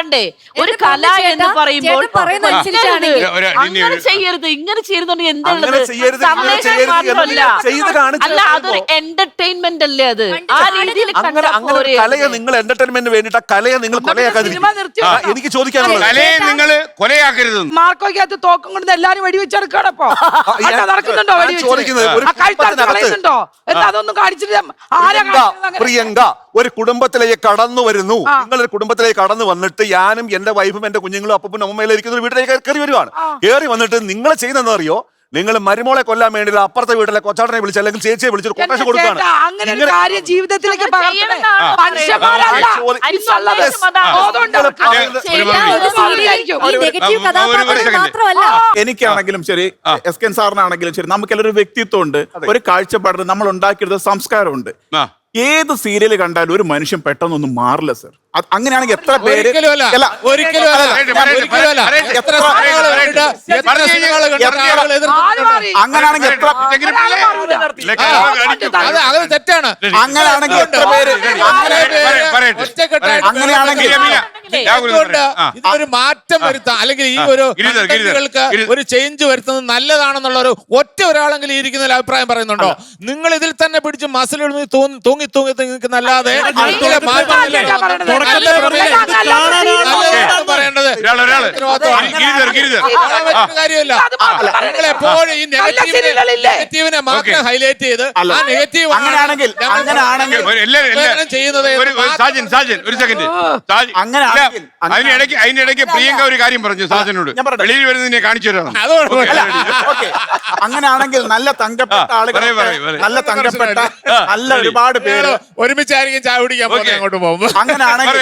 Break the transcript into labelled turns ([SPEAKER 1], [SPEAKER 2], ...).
[SPEAKER 1] വേണ്ടേ? ഒരു കല എന്ന് പറയുമ്പോൾ അങ്ങനെ ചെയ്യരുത്, ഇങ്ങനെ ചെയ്യുന്നുണ്ടെങ്കിൽ എന്താണ്? അല്ല, അതൊരു എന്റർടൈൻമെന്റ് അല്ലേ? അത് ആ രീതിയിൽ
[SPEAKER 2] കലയെ നിങ്ങൾ എന്റർടൈൻമെന്റിന് വേണ്ടിട്ട് കലയെ നിങ്ങൾ കൊലയാക്കാതിരിക്കും. എനിക്ക് ചോദിക്കാനുള്ളത്
[SPEAKER 3] കലയെ നിങ്ങൾ കൊലയാക്കരുത്.
[SPEAKER 4] മാർക്കോയ്ക്കകത്ത് തോക്കും കൊണ്ട് എല്ലാരും വെടിവെച്ചെടുക്കണപ്പോ നടക്കുന്നുണ്ടോ? കളയുന്നുണ്ടോ? എന്താ അതൊന്നും കാണിച്ചിട്ട്
[SPEAKER 2] പ്രിയങ്ക ഒരു കുടുംബത്തിലേക്ക് കടന്നു വരുന്നു. നിങ്ങളൊരു കുടുംബത്തിലേക്ക് കടന്നു വന്നിട്ട് ഞാനും എന്റെ വൈഫും എന്റെ കുഞ്ഞുങ്ങളും അപ്പനും അമ്മയിലും ഇരിക്കുന്ന വീട്ടിലേക്ക് കയറി വരുവാണ്. കയറി വന്നിട്ട് നിങ്ങൾ ചെയ്യുന്നതെന്ന് അറിയോ? നിങ്ങൾ മരുമോളെ കൊല്ലാൻ വേണ്ടി അപ്പുറത്തെ വീട്ടിലെ കൊച്ചാടനെ വിളിച്ച് അല്ലെങ്കിൽ ചേച്ചിയെ വിളിച്ചൊരു കൊട്ടേഷൻ കൊടുക്കുകയാണ്.
[SPEAKER 4] അങ്ങനെ ഒരു കാര്യം ജീവിതത്തിലേക്ക്
[SPEAKER 5] എനിക്കാണെങ്കിലും ശരി, എസ് കെ സാറിനാണെങ്കിലും ശരി, നമുക്കെല്ലാം ഒരു വ്യക്തിത്വം ഉണ്ട്, ഒരു കാഴ്ചപ്പാട്, നമ്മൾ ഉണ്ടാക്കിയെടുത്ത സംസ്കാരമുണ്ട്. ഏത് സീരിയൽ കണ്ടാലും ഒരു മനുഷ്യൻ പെട്ടെന്നൊന്നും മാറില്ല സർ. അങ്ങനെയാണെങ്കിൽ എത്ര പേര് അങ്ങനെയാണെങ്കിൽ
[SPEAKER 6] തെറ്റാണ്.
[SPEAKER 5] അങ്ങനെയാണെങ്കിൽ എത്ര പേര് അങ്ങനെയാണെങ്കിൽ
[SPEAKER 6] ഇതൊരു മാറ്റം വരുത്താം, അല്ലെങ്കിൽ ഈ ഒരു ഒരു ചേഞ്ച് വരുത്തുന്നത് നല്ലതാണെന്നുള്ള ഒരു ഒറ്റ ഒരാളെങ്കിലും ഇരിക്കുന്നതിൽ അഭിപ്രായം പറയുന്നുണ്ടോ? നിങ്ങൾ ഇതിൽ തന്നെ പിടിച്ച് മസിൽ തൂങ്ങി നിൽക്കുന്നല്ലാതെ പറയേണ്ടത് കാര്യമല്ല. നിങ്ങൾ എപ്പോഴും ഈ നെഗറ്റീവിനെ മാത്രം ഹൈലൈറ്റ് ചെയ്ത് ആ നെഗറ്റീവ് ചെയ്യുന്നത്.
[SPEAKER 3] ഒരു സെക്കൻഡ്, അതിനിടയ്ക്ക് പ്രിയങ്ക ഒരു കാര്യം പറഞ്ഞു സാജനോട്, വെളിയിൽ വരുന്നതിനെ കാണിച്ചു തരാം.
[SPEAKER 5] അങ്ങനെയാണെങ്കിൽ നല്ല തങ്കപ്പെട്ട ആളുകൾ, നല്ല തങ്കപ്പെട്ട നല്ല ഒരുപാട് പേര്
[SPEAKER 6] ഒരുമിച്ചായിരിക്കും ചായ കുടിക്കാൻ അങ്ങോട്ട് പോകുമ്പോൾ.
[SPEAKER 5] അങ്ങനെയാണെങ്കിൽ